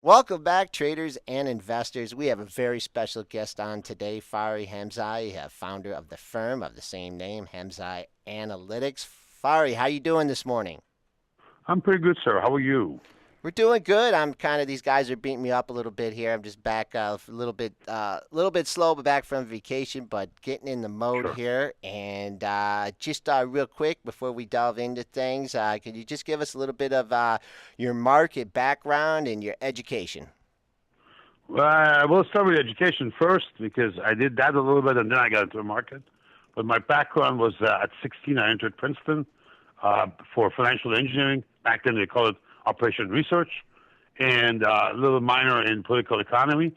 Welcome back, traders and investors. We have a very special guest on today, Fari Hamzei, founder of the firm of the same name, Hamzei Analytics. Fari, how you doing this morning? I'm pretty good, sir. How are you? We're doing good. I'm kind of these guys are beating me up a little bit here. I'm just back a little bit slow, but back from vacation, but getting in the mode Sure. here. And just real quick before we delve into things, could you just give us a little bit of your market background and your education? We'll start with education first because I did that a little bit and then I got into the market. But my background was at 16, I entered Princeton for financial engineering. Back then they called it operation research, and a little minor in political economy.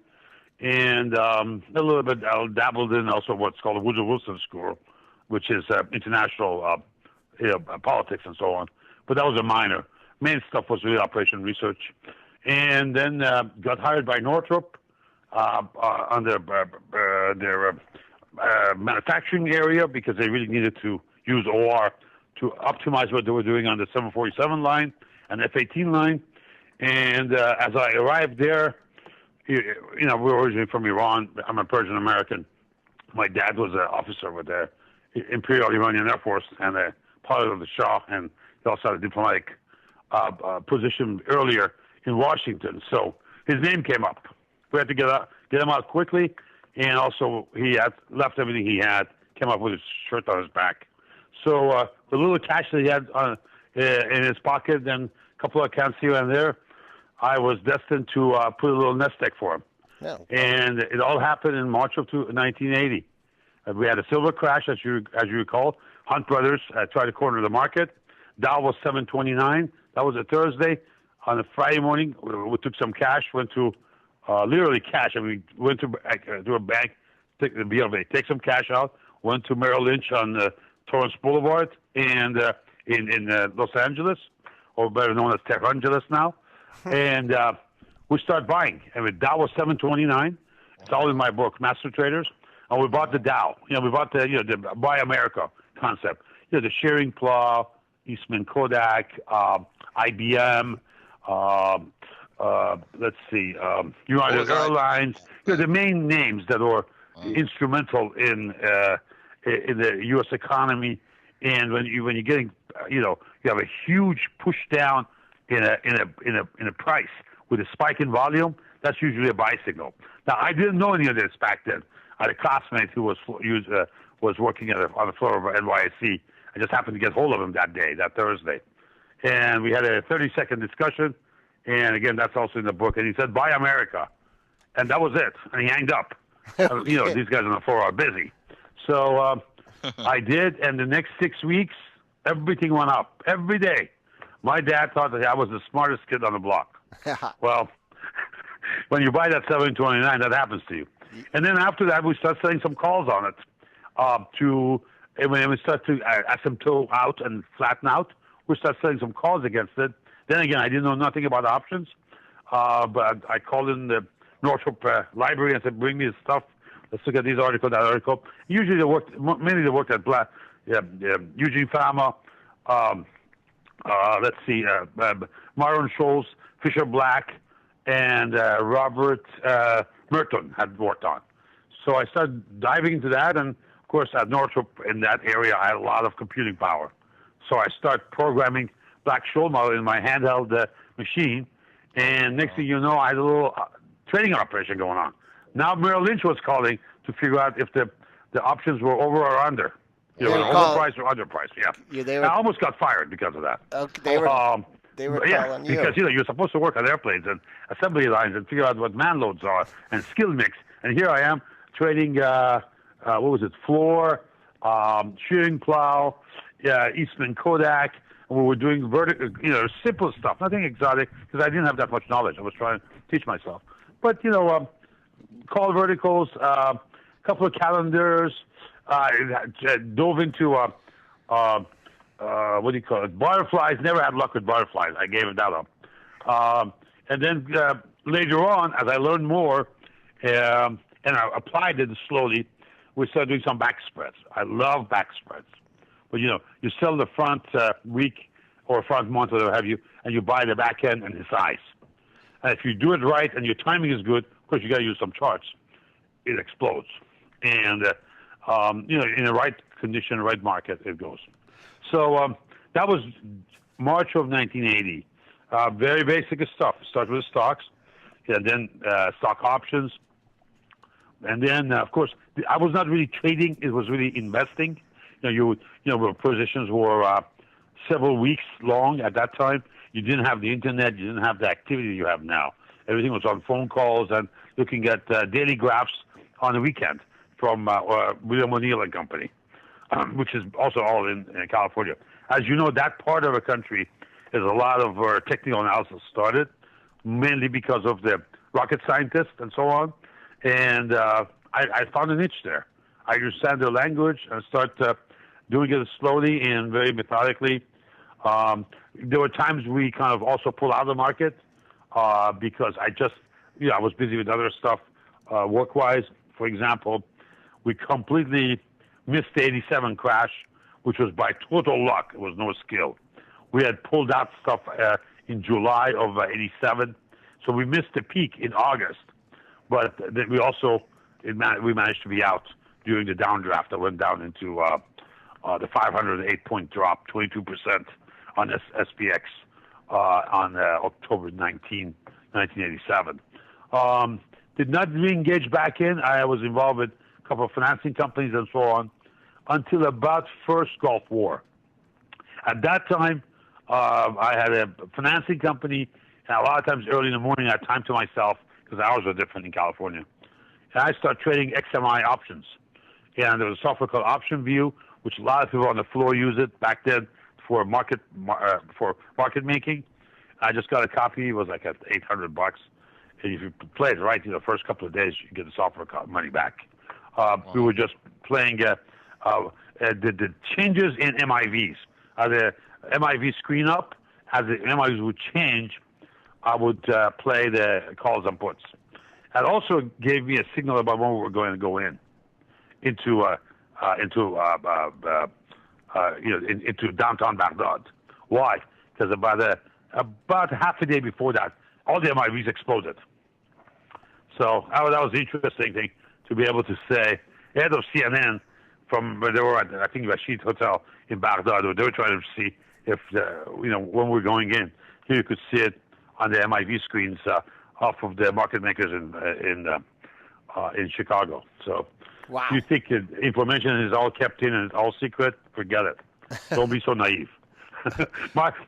And a little bit, I dabbled in also what's called the Woodrow Wilson School, which is international politics and so on. But that was a minor. Main stuff was really operation research. And then got hired by Northrop on their manufacturing area because they really needed to use OR to optimize what they were doing on the 747 line and F-18 line. And as I arrived there, we're originally from Iran. I'm a Persian American. My dad was an officer with the Imperial Iranian Air Force and a pilot of the Shah, and he also had a diplomatic position earlier in Washington. So his name came up. We had to get him out quickly, and also he had left everything he had, came up with his shirt on his back. So the little cash that he had in his pocket and a couple of accounts here and there, I was destined to put a little nest egg for him. No. And it all happened in March of 1980. We had a silver crash, as you recall. Hunt Brothers tried to corner the market. Dow was 729. That was a Thursday. On a Friday morning, we took some cash, went to literally cash. I mean, we went to a bank, take the BLV, take some cash out, went to Merrill Lynch on Torrance Boulevard and in Los Angeles, or better known as Angeles now. And we started buying. I mean, Dow was 729. It's all in my book, Master Traders. And we bought the Dow. We bought the Buy America concept. The shearing plow, Eastman Kodak, IBM. Let's see, United Airlines. The main names that were instrumental in the U.S. economy. And when you're getting, you have a huge push down in a price with a spike in volume. That's usually a buy signal. Now, I didn't know any of this back then. I had a classmate who was working on the floor of NYSE. I just happened to get hold of him that day, that Thursday. And we had a 30-second discussion. And again, that's also in the book. And he said, "Buy America." And that was it. And he hanged up. Okay. These guys on the floor are busy. So I did. And the next 6 weeks, everything went up every day. My dad thought that I was the smartest kid on the block. Well, when you buy that 729, that happens to you. And then after that, we start selling some calls on it and when we start to asymptote out and flatten out, we start selling some calls against it. Then again, I didn't know nothing about options, but I called in the Northrop library and said, "Bring me the stuff. Let's look at this article, that article." Usually mainly they worked at Eugene Fama, let's see, Myron Scholes, Fisher Black, and Robert Merton had worked on. So I started diving into that, and of course at Northrop in that area I had a lot of computing power. So I start programming Black-Scholes model in my handheld machine, and next thing you know, I had a little trading operation going on. Now Merrill Lynch was calling to figure out if the options were over or under. Overpriced or underpriced, yeah. They I were almost got fired because of that. okay, they were Yeah, calling you. because you're supposed to work on airplanes and assembly lines and figure out what man loads are and skill mix. And here I am trading floor, shearing plow, Eastman Kodak. And we were doing simple stuff, nothing exotic, because I didn't have that much knowledge. I was trying to teach myself. But call verticals, a couple of calendars. Dove into what do you call it? Butterflies. Never had luck with butterflies. I gave that up. And then later on, as I learned more and I applied it slowly, we started doing some back spreads. I love back spreads. But you sell the front week or front month or whatever have you, and you buy the back end and the size. And if you do it right and your timing is good, of course you got to use some charts. It explodes, and in the right condition, right market, it goes. So that was March of 1980. Very basic stuff. Start with stocks, and then stock options, and then of course I was not really trading; it was really investing. Positions were several weeks long at that time. You didn't have the internet. You didn't have the activity you have now. Everything was on phone calls and looking at daily graphs on the weekend from William O'Neill and Company, which is also all in California. As you know, that part of the country is a lot of technical analysis started, mainly because of the rocket scientists and so on. And I found a niche there. I understand their language and start doing it slowly and very methodically. There were times we kind of also pull out of the market because I was busy with other stuff work-wise. For example, we completely missed the 87 crash, which was by total luck. It was no skill. We had pulled out stuff in July of 87, so we missed the peak in August. But then we also we managed to be out during the downdraft that went down into the 508-point drop, 22% on SPX on October 19, 1987. Did not re-engage back in. I was involved with a couple of financing companies and so on until about first Gulf War. At that time, I had a financing company, and a lot of times early in the morning I had time to myself because hours are different in California. And I started trading XMI options. And there was a software called Option View, which a lot of people on the floor use it back then for market making. I just got a copy. It was like at $800. And if you play it right, the first couple of days, you get the software money back. Wow. We were just playing the changes in MIVs. The MIV screen up, as the MIVs would change, I would play the calls and puts. It also gave me a signal about when we were going to go into downtown Baghdad. Why? Because about half a day before that, all the MIVs exploded. So that was the interesting thing to be able to say. Head of CNN from where they were at, I think, Rashid Hotel in Baghdad, they were trying to see if when we're going in. Here you could see it on the MIV screens off of the market makers in Chicago. So, wow. You think information is all kept in and it's all secret? Forget it. Don't be so naive.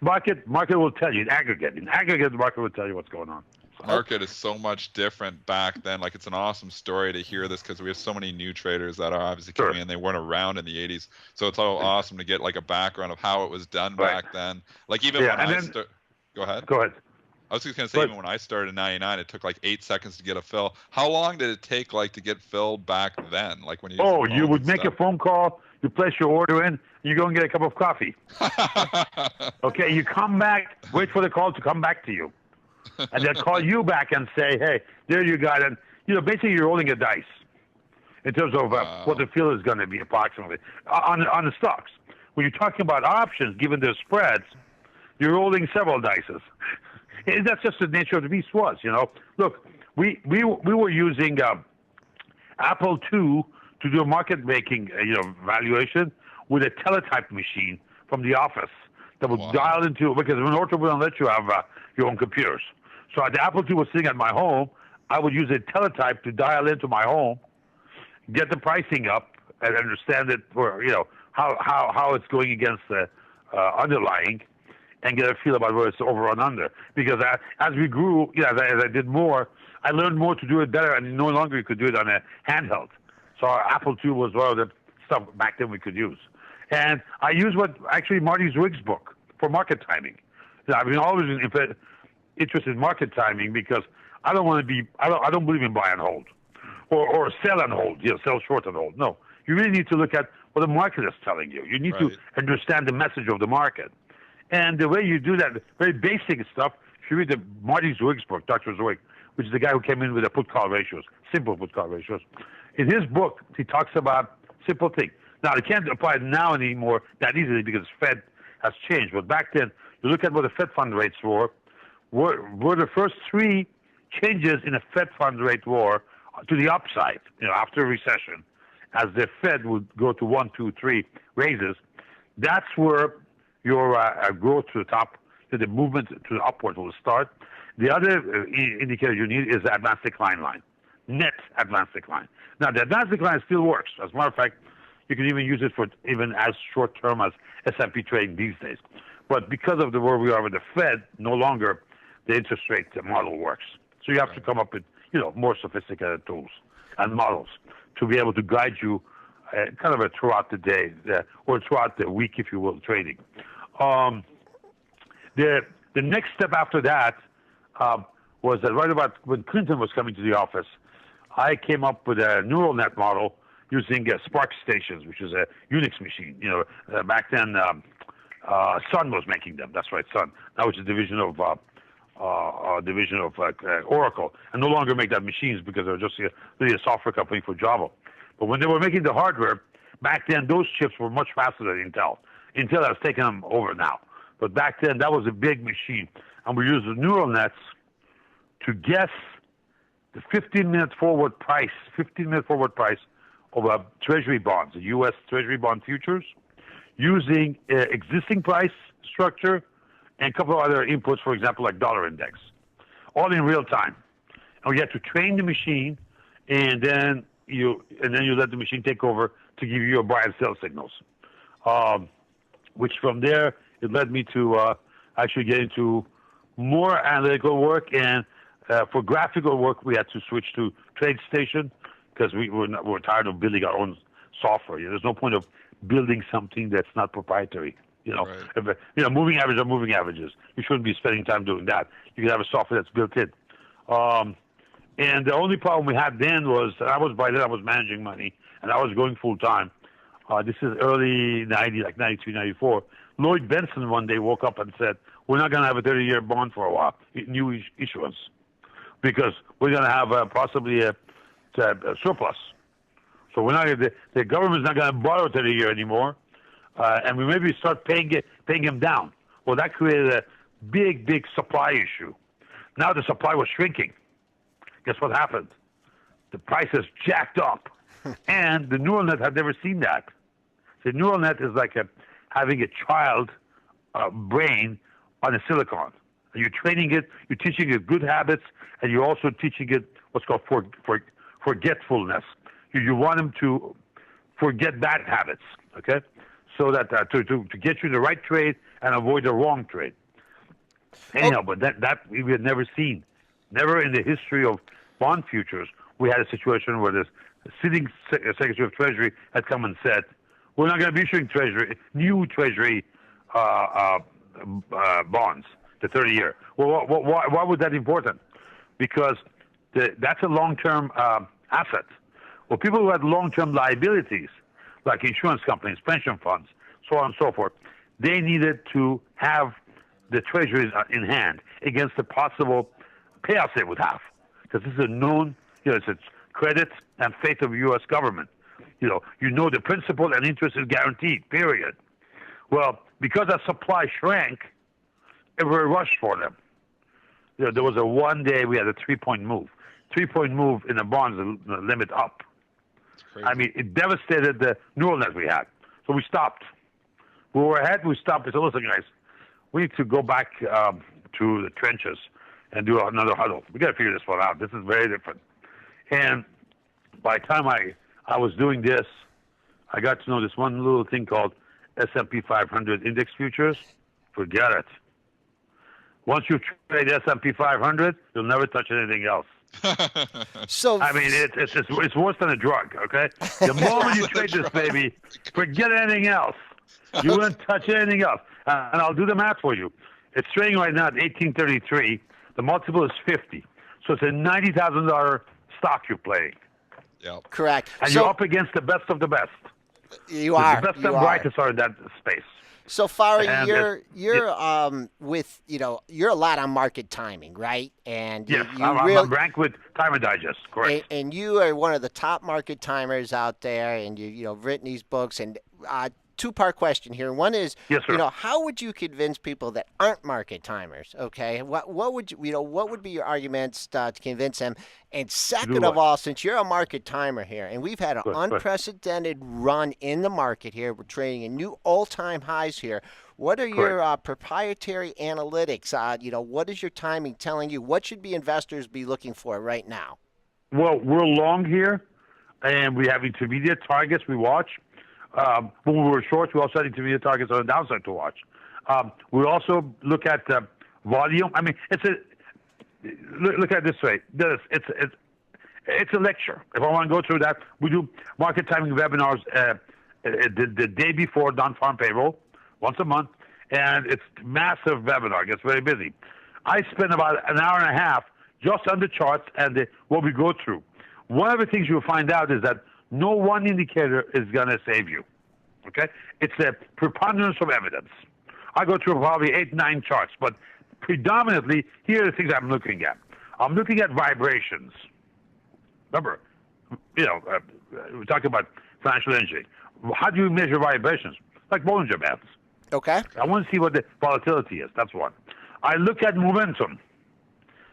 Market will tell you in aggregate. In aggregate, the market will tell you what's going on. Market is so much different back then. Like, it's an awesome story to hear this because we have so many new traders that are obviously coming in. They weren't around in the 80s. So it's all awesome to get like a background of how it was done back then. Like even when I started. Go ahead. Go ahead. I was just going to say, even when I started in 99, it took like 8 seconds to get a fill. How long did it take like to get filled back then? Like when you would make a phone call, you place your order in, you go and get a cup of coffee. Okay, you come back, wait for the call to come back to you. And they'll call you back and say, hey, there you got it. Basically you're rolling a dice in terms of what the fill is going to be approximately on the stocks. When you're talking about options, given the spreads, you're rolling several dices. And that's just the nature of the beast was, Look, we were using Apple II to do a market making, valuation with a teletype machine from the office that would dial into, because Northrop wouldn't let you have your own computers. So the Apple II was sitting at my home. I would use a teletype to dial into my home, get the pricing up, and understand it for how it's going against the underlying, and get a feel about where it's over and under. Because as we grew, as I did more, I learned more to do it better, and no longer you could do it on a handheld. So our Apple II was one of the stuff back then we could use. And I use Marty Zwig's book for market timing. I've been always interested in market timing because I don't believe in buy and hold or sell and hold, sell short and hold. No, you really need to look at what the market is telling you. You need to understand the message of the market. And the way you do that, very basic stuff, if you read the Marty Zwig's book, Dr. Zwig, which is the guy who came in with the put-call ratios, simple put-call ratios. In his book, he talks about simple things. Now, they can't apply it now anymore that easily because Fed has changed. But back then, you look at what the Fed fund rates were were the first three changes in the Fed fund rate war to the upside, after a recession, as the Fed would go to 1, 2, 3 raises. That's where your growth to the top, the movement to the upward will start. The other indicator you need is the advanced decline line, net advanced decline. Now, the advanced decline still works. As a matter of fact, you can even use it for even as short term as S&P trading these days. But because of where we are with the Fed, no longer the interest rate model works. So you have to come up with more sophisticated tools and models to be able to guide you kind of throughout the day or throughout the week, if you will, trading. The next step after that was that right about when Clinton was coming to the office, I came up with a neural net model using Spark stations, which is a Unix machine. Back then, Sun was making them. That's right, Sun. Now it's a division of Oracle, and no longer make that machines because they're just really a software company for Java. But when they were making the hardware, back then those chips were much faster than Intel. Intel has taken them over now. But back then, that was a big machine. And we used the neural nets to guess the 15-minute forward price of Treasury bonds, the U.S. Treasury bond futures, using existing price structure and a couple of other inputs, for example, like dollar index, all in real time. And we had to train the machine, and then you let the machine take over to give you your buy and sell signals. Which from there, it led me to actually get into more analytical work, and for graphical work, we had to switch to TradeStation because we were tired of building our own software. There's no point of building something that's not proprietary. Right. Moving averages are moving averages. You shouldn't be spending time doing that. You can have a software that's built in. And the only problem we had then was by then I was managing money and I was going full time. This is early 90, like 93, 94. Lloyd Benson one day woke up and said, "We're not going to have a 30-year bond for a while, new issuance, because we're going to have possibly a surplus. So we're not the government's not going to borrow 30-year anymore, and we maybe start paying him down." Well, that created a big supply issue. Now the supply was shrinking. Guess what happened? The prices jacked up, and the neural net had never seen that. The neural net is like having a child brain on a silicon. And you're training it, you're teaching it good habits, and you're also teaching it what's called forgetfulness. You want them to forget bad habits, okay? So that to get you the right trade and avoid the wrong trade. Anyhow, but that we had never seen. Never in the history of bond futures we had a situation where the sitting Secretary of Treasury had come and said, "We're not going to be issuing new Treasury bonds, the 30-year." Well, why was that important? Because that's a long-term asset. Well, people who had long-term liabilities, like insurance companies, pension funds, so on and so forth, they needed to have the treasuries in hand against the possible payouts they would have. Because this is a known, it's credit and faith of the U.S. government. The principal and interest is guaranteed, period. Well, because that supply shrank, it was a rush for them. There was one day we had a 3-point move. 3-point move in the bonds, the limit up. I mean, it devastated the neural net we had. So we stopped. We were ahead, we stopped. We said, "Listen, guys, we need to go back to the trenches and do another huddle. We got to figure this one out. This is very different." And by the time I was doing this, I got to know this one little thing called S&P 500 index futures. Forget it. Once you trade S&P 500, you'll never touch anything else. So I mean, it's worse than a drug. Okay, the moment you trade this baby, forget anything else. You won't touch anything else. And I'll do the math for you. It's trading right now at 1833. The multiple is 50. So it's a $90,000 stock you're playing. Yep. Correct. And So you're up against the best of the best. you are. The best you and are. brightest are in that space. So Fari, And you're with you're a lot on market timing, right? And Yes, you I'm ranked with Time and Digest, correct. and you are one of the top market timers out there, and you've written these books. And two-part question here. One is, Yes, sir. how would you convince people that aren't market timers? Okay, what would what would be your arguments to convince them? And second of what? all, since you're a market timer here, and we've had an Good. unprecedented run in the market here, we're trading in new all-time highs here. What are your proprietary analytics? What is your timing telling you? What should investors be looking for right now? Well, we're long here, and we have intermediate targets we watch. When we were short, we also had intermediate targets on the downside to watch. We also look at volume. I mean, look at it this way. It's a lecture. If I want to go through that, we do market timing webinars the day before non-farm payroll, once a month, and it's massive webinar. It gets very busy. I spend about an hour and a half just on the charts and what we go through. One of the things you'll find out is that no one indicator is going to save you. Okay? It's a preponderance of evidence. I go through probably 8, 9 charts, but predominantly, here are the things I'm looking at. I'm looking at vibrations. Remember, we're talking about financial engineering. How do you measure vibrations? Like Bollinger Bands. Okay. I want to see what the volatility is. That's one. I look at momentum.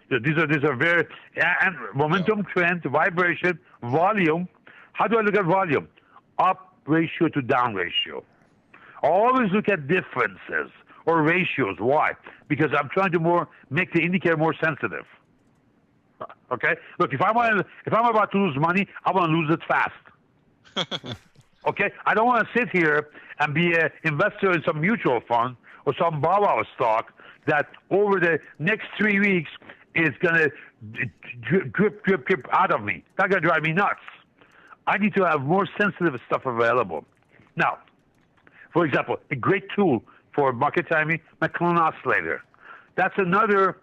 These are very and momentum, trend, vibration, volume. How do I look at volume? Up ratio to down ratio. I always look at differences or ratios. Why? Because I'm trying to make the indicator more sensitive. Okay. Look, if I'm about to lose money, I want to lose it fast. Okay. I don't want to sit here and be an investor in some mutual fund or some Baba stock that over the next 3 weeks is going to drip out of me. That's going to drive me nuts. I need to have more sensitive stuff available. Now, for example, a great tool for market timing, McClellan oscillator. That's another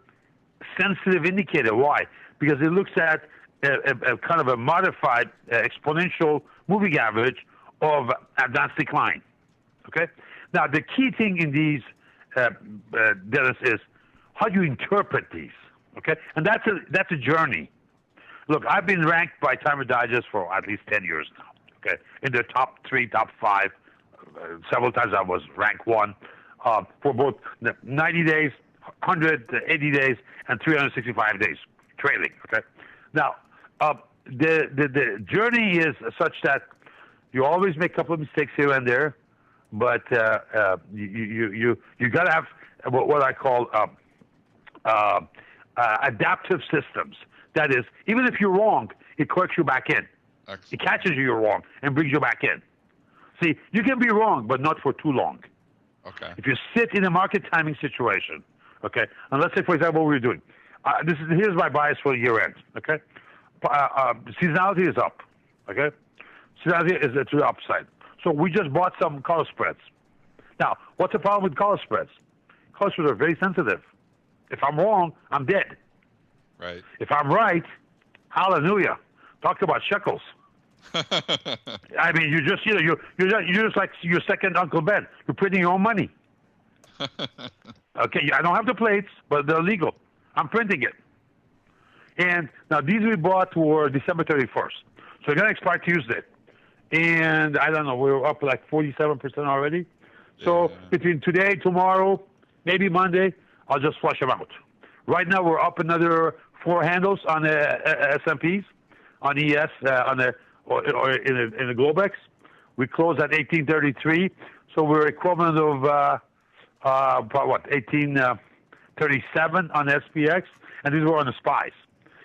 sensitive indicator. Why? Because it looks at a kind of a modified exponential moving average of advanced decline. Okay? Now, the key thing in these, Dennis, is how do you interpret these? Okay? And that's a journey. Look, I've been ranked by Timer Digest for at least 10 years now. Okay? In the top 3, top 5. Several times I was ranked 1 for both 90 days, 180 days, and 365 days trading. Okay? Now, the journey is such that you always make a couple of mistakes here and there, but you got to have what I call adaptive systems. That is, even if you're wrong, it corrects you back in. Excellent. It catches you're wrong and brings you back in. See, you can be wrong, but not for too long. Okay. If you sit in a market timing situation, okay, and let's say, for example, what we're doing. Here's my bias for the year end, okay? Seasonality is up, okay? Seasonality is to the upside. So we just bought some call spreads. Now, what's the problem with call spreads? Call spreads are very sensitive. If I'm wrong, I'm dead. Right. If I'm right, hallelujah. Talk about shekels. I mean, you're just like your second Uncle Ben. You're printing your own money. Okay, I don't have the plates, but they're legal. I'm printing it. And now these we bought were December 31st. So they're going to expire Tuesday. And I don't know, we're up like 47% already. So between today, tomorrow, maybe Monday, I'll just flush them out. Right now we're up another 4 handles on the S&Ps, on ES, or in the Globex. We closed at 1833, so we're equivalent of 1837 on SPX, and these were on the SPYs.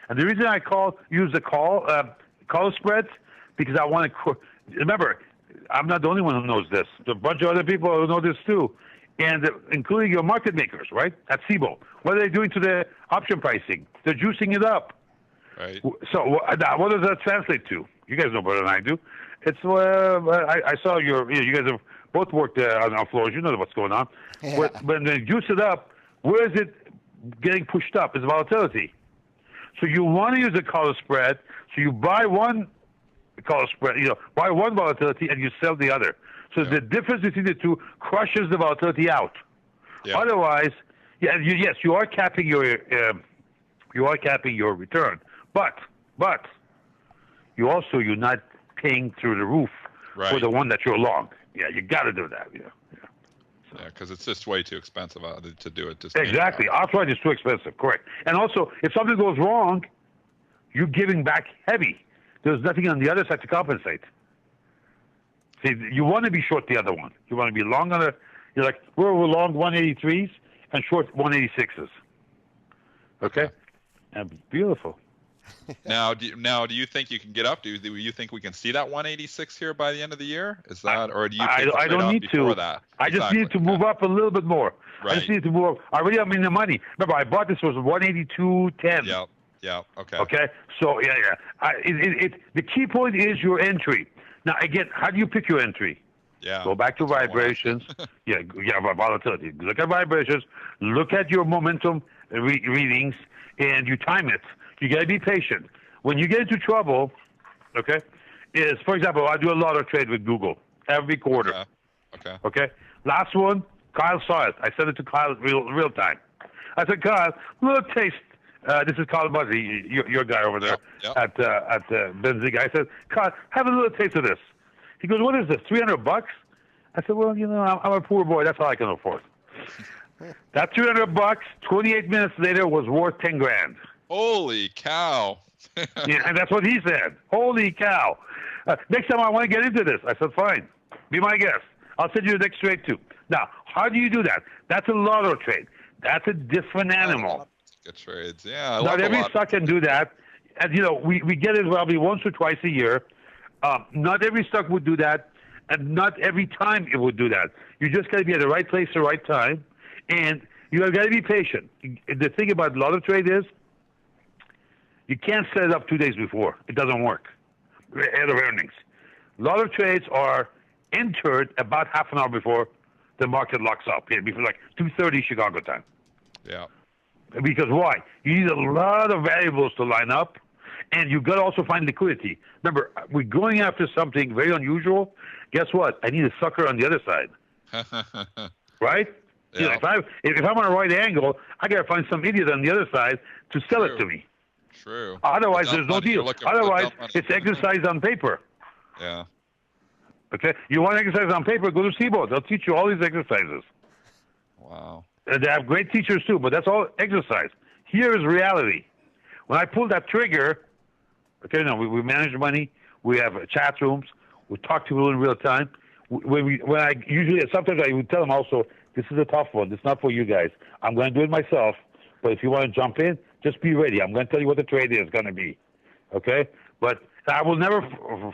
And the reason I use the call spreads because I want to remember I'm not the only one who knows this. There's a bunch of other people who know this too, and including your market makers, right? At SIBO, what are they doing to the option pricing? They're juicing it up. Right. So what does that translate to? You guys know better than I do. It's I saw you guys have both worked on our floors. You know what's going on. Yeah. When they juice it up, where is it getting pushed up? It's volatility. So you want to use a collar spread. So you buy one collar spread, buy one volatility and you sell the other. So the difference between the two crushes the volatility out. Yeah. Otherwise, yes, you are capping your return, but you're not paying through the roof for the one that you're long. you got to do that. Yeah. Yeah, because it's just way too expensive to do it. Just Exactly. Outright is too expensive. Correct. And also, if something goes wrong, you're giving back heavy. There's nothing on the other side to compensate. See, you want to be short the other one. You want to be long on you're like, we're long 183s and short 186s. Okay? And beautiful. Now, do you think you can get up? Do you think we can see that 186 here by the end of the year? Is that, or do you think I don't need to. That? I just need to move up a little bit more. Right. I just need to move up. Already I'm in the money. Remember, I bought this was 182.10. Yeah. Okay. Okay. So yeah. The key point is your entry. Now again, how do you pick your entry? Yeah. Go back to vibrations. Volatility. Look at vibrations. Look at your momentum readings, and you time it. You got to be patient. When you get into trouble, okay, is, for example, I do a lot of trade with Google every quarter. Okay. Last one, Kyle saw it. I sent it to Kyle real time. I said, Kyle, little taste. This is Kyle Buzzy, your guy over there at Benzinga. I said, Kyle, have a little taste of this. He goes, what is this, $300? I said, well, I'm a poor boy. That's all I can afford. That $300, 28 minutes later, was worth 10 grand. Holy cow. Yeah, and that's what he said. Holy cow. Next time I want to get into this. I said, fine. Be my guest. I'll send you the next trade too. Now, how do you do that? That's a lotto trade. That's a different animal. Good trades. Yeah. Not every stock can do that. And, we get it probably once or twice a year. Not every stock would do that. And not every time it would do that. You just got to be at the right place at the right time. And you got to be patient. The thing about lotto trade is, you can't set it up 2 days before. It doesn't work. Ahead of earnings. A lot of trades are entered about half an hour before the market locks up. Yeah, before like 2:30 Chicago time. Yeah. Because why? You need a lot of variables to line up, and you've got to also find liquidity. Remember, we're going after something very unusual. Guess what? I need a sucker on the other side. Right? Yeah. If I'm on a right angle, I got to find some idiot on the other side to sell it to me. True. Otherwise, there's no deal. Otherwise, it's exercise on paper. Yeah. Okay? You want exercise on paper, go to SIBO. They'll teach you all these exercises. Wow. They have great teachers too, but that's all exercise. Here is reality. When I pull that trigger, okay, we manage money. We have chat rooms. We talk to people in real time. Sometimes I would tell them also, this is a tough one. It's not for you guys. I'm going to do it myself. But if you want to jump in, just be ready. I'm going to tell you what the trade is going to be. Okay? But I will never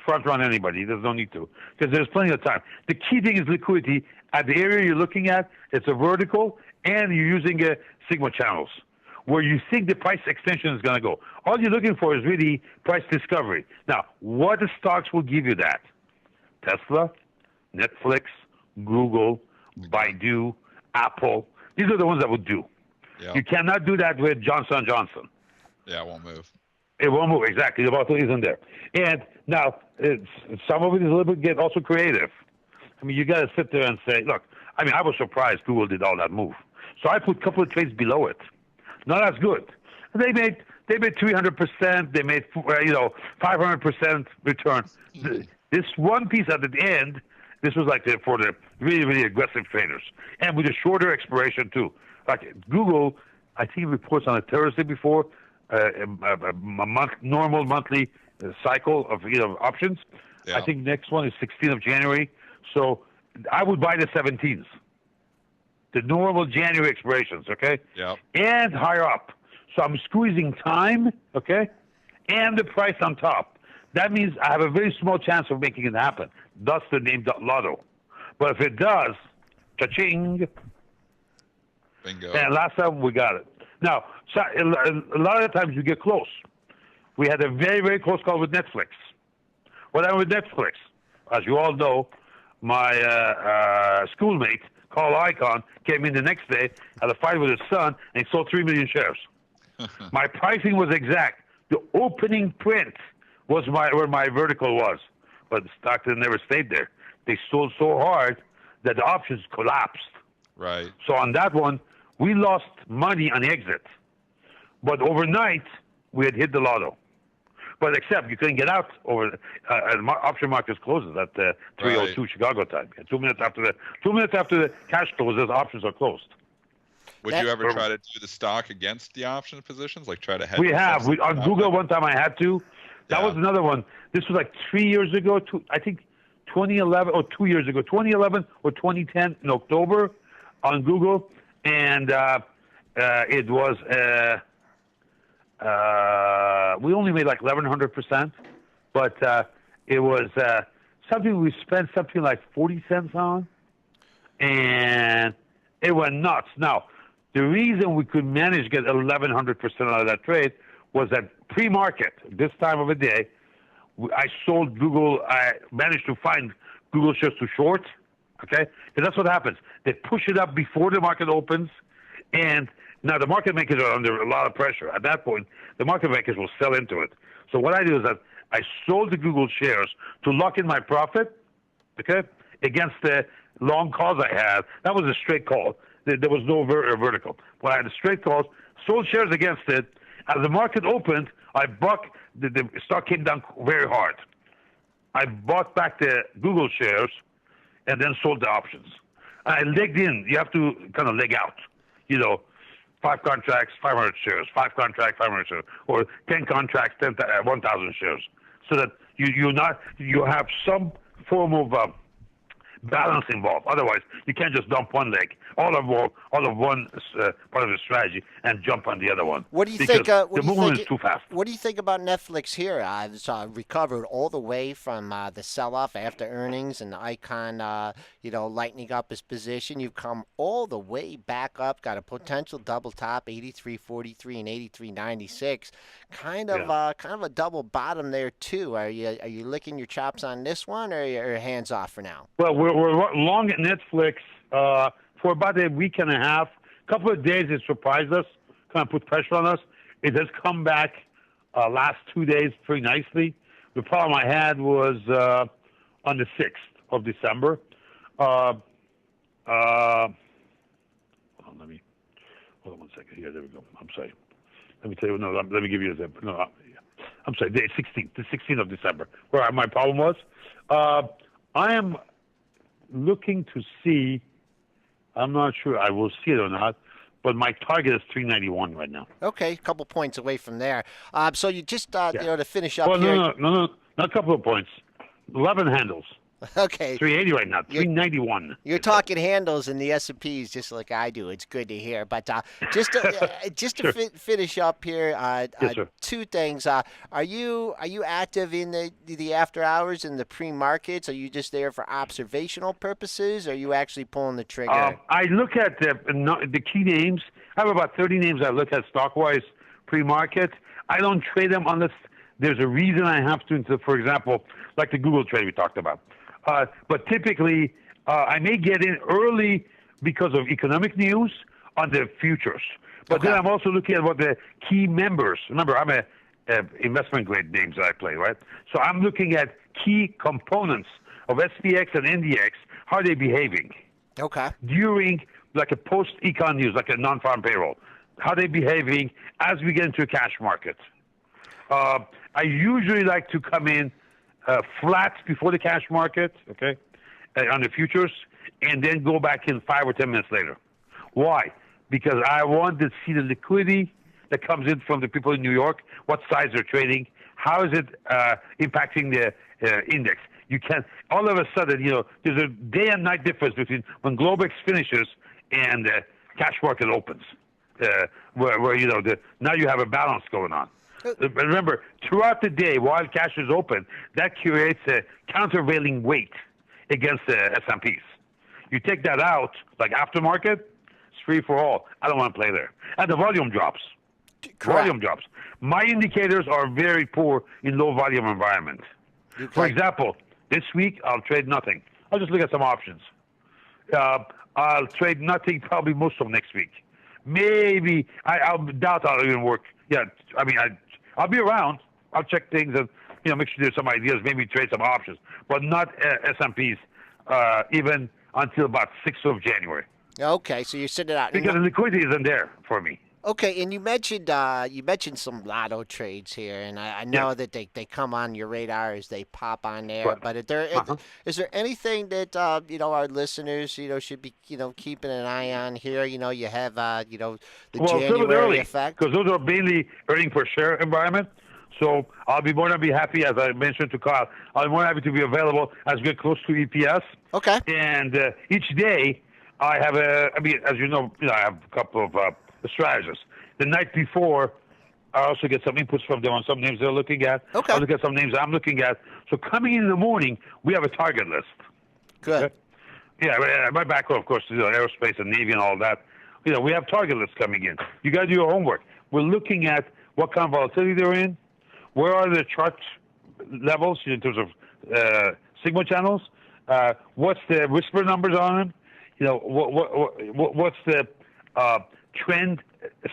front run anybody. There's no need to. Because there's plenty of time. The key thing is liquidity. At the area you're looking at, it's a vertical, and you're using sigma channels where you think the price extension is going to go. All you're looking for is really price discovery. Now, what stocks will give you that? Tesla, Netflix, Google, Baidu, Apple. These are the ones that would do. Yeah. You cannot do that with Johnson & Johnson. Yeah, it won't move. It won't move, exactly. The volatility isn't there. And now, some of it is a little bit also creative. I mean, you got to sit there and say, look, I was surprised Google did all that move. So I put a couple of trades below it. Not as good. They made 300%. They made 500% return. This one piece at the end, this was like for the really, really aggressive traders. And with a shorter expiration too. Like Google, I think it reports on a Thursday before a normal monthly cycle of options. Yeah. I think next one is 16th of January. So I would buy the 17s. The normal January expirations, okay? Yeah. And higher up. So I'm squeezing time, okay? And the price on top. That means I have a very small chance of making it happen. Thus the name Lotto. But if it does, cha-ching. Bingo. And last time we got it. Now, so a lot of the times you get close. We had a very, very close call with Netflix. What happened with Netflix? As you all know, my schoolmate, Carl Icahn, came in the next day, had a fight with his son, and he sold 3 million shares. My pricing was exact. The opening print was where my vertical was. But the stock never stayed there. They sold so hard that the options collapsed. Right. So on that one, we lost money on exit. But overnight, we had hit the lotto. But except you couldn't get out over option market closes at 3:02 Right. Chicago time. 2 minutes after the cash closes, options are closed. Would you ever try to do the stock against the option positions, like try to hedge? We have. On Google one time I had to. That was another one. This was like 3 years ago. I think 2011 or 2 years ago, 2011 or 2010 in October on Google, and it was we only made like 1,100%, but it was something we spent something like 40 cents on, and it went nuts. Now, the reason we could manage to get 1,100% out of that trade was that pre-market, this time of the day, I sold Google. I managed to find Google shares to short, okay? And that's what happens. They push it up before the market opens, and now the market makers are under a lot of pressure. At that point, the market makers will sell into it. So what I do is that I sold the Google shares to lock in my profit, okay, against the long calls I had. That was a straight call. There was no vertical. When I had a straight calls, sold shares against it. As the market opened, I bought, the stock came down very hard. I bought back the Google shares and then sold the options. I legged in. You have to kind of leg out. 5 contracts, 500 shares, 5 contracts, 500 shares, or 10 contracts, 1,000 shares, so that you have some form of balance involved. Otherwise, you can't just dump one leg, all of one part of the strategy, and jump on the other one. What do you think? The movement is too fast. What do you think about Netflix here? It's recovered all the way from the sell-off after earnings, and the icon, lightening up his position. You've come all the way back up. Got a potential double top, 83.43 and 83.96. Kind of a double bottom there too. Are you licking your chops on this one, or are you hands off for now? Well, we're long at Netflix for about a week and a half. A couple of days it surprised us, kind of put pressure on us. It has come back last 2 days pretty nicely. The problem I had was on the 6th of December. Hold on one second here. There we go. I'm sorry. Let me tell you. No, let me give you the. No, I'm sorry. The 16th of December, where my problem was. I am looking to see. I'm not sure I will see it or not, but my target is 391 right now. Okay, a couple points away from there. So you just to finish up well, here. No, not a couple of points. 11 handles. Okay. 380 right now. 391. You're talking handles in the S&Ps just like I do. It's good to hear. But just to finish up here, yes, sir. 2 things. Are you active in the after hours in the pre-markets? Are you just there for observational purposes? Or are you actually pulling the trigger? I look at the key names. I have about 30 names I look at stock-wise pre-market. I don't trade them unless there's a reason I have to. For example, like the Google trade we talked about. But typically, I may get in early because of economic news on the futures. But then I'm also looking at what the key members. Remember, I'm a investment grade names that I play, right? So I'm looking at key components of SPX and NDX. How are they behaving? Okay. During like a post-econ news, like a non-farm payroll. How are they behaving as we get into a cash market? I usually like to come in flat before the cash market, okay, on the futures, and then go back in 5 or 10 minutes later. Why? Because I want to see the liquidity that comes in from the people in New York, what size they're trading, how is it impacting the index. You can't, all of a sudden, there's a day and night difference between when Globex finishes and the cash market opens, where now you have a balance going on. But remember, throughout the day, while cash is open, that creates a countervailing weight against the S&Ps. You take that out, like aftermarket, it's free for all. I don't want to play there. And the volume drops. Correct. Volume drops. My indicators are very poor in low volume environment. Okay. For example, this week I'll trade nothing. I'll just look at some options. I'll trade nothing probably most of next week. Maybe I'll doubt I'll even work. Yeah, I'll be around. I'll check things and make sure there's some ideas. Maybe trade some options, but not S&Ps even until about 6th of January. Okay, so you're sitting out because the liquidity isn't there for me. Okay, and you mentioned some lotto trades here, and I Yes. know that they come on your radar as they pop on there. Right. But Uh-huh. is there anything that our listeners should be keeping an eye on here? You have the Well, it's a little bit January early effect. because those are mainly earning per share environment. So I'll be more than be happy, as I mentioned to Kyle, I'll be more happy to be available as we get close to EPS. Okay. And each day I have I mean, as you know, I have a couple of strategists. The night before, I also get some inputs from them on some names they're looking at. I Okay. look at some names I'm looking at. So coming in the morning, we have a target list. Good. Okay? Yeah, my background, of course, is aerospace and Navy and all that. We have target lists coming in. You got to do your homework. We're looking at what kind of volatility they're in, where are the chart levels in terms of signal channels, what's the whisper numbers on them, what's the trend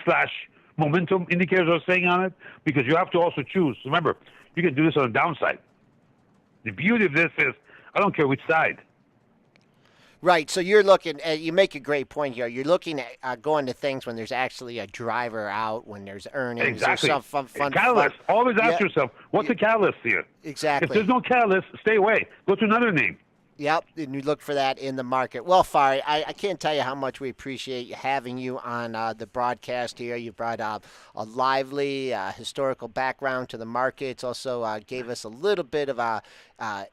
slash momentum indicators are saying on it, because you have to also choose. Remember, you can do this on the downside. The beauty of this is I don't care which side. Right. So you're looking at, you make a great point here. You're looking at going to things when there's actually a driver out, when there's earnings, Exactly. there's some fun. Catalyst. Always ask Yeah. yourself, what's the catalyst here? Exactly. If there's no catalyst, stay away. Go to another name. Yep, and you look for that in the market. Well, Fari, I can't tell you how much we appreciate having you on the broadcast here. You brought a lively historical background to the markets. Also gave us a little bit of a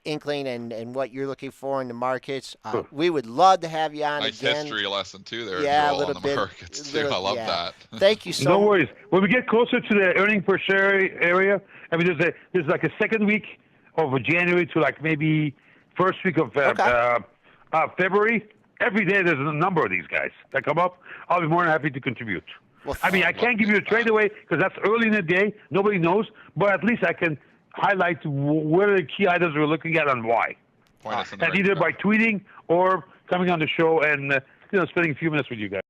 inkling and what you're looking for in the markets. We would love to have you on Nice again. history lesson too there, Yeah, a Joel, little on the bit. markets too. I love that. Thank you so No much. worries. When we get closer to the earning per share area, I mean, there's like a second week of January to like maybe first week of February. Every day there's a number of these guys that come up. I'll be more than happy to contribute. Well, I mean, I can't give you a trade away because that's early in the day. Nobody knows. But at least I can highlight what are the key items we're looking at and why. Point us in the And right either by direction. tweeting or coming on the show and spending a few minutes with you guys.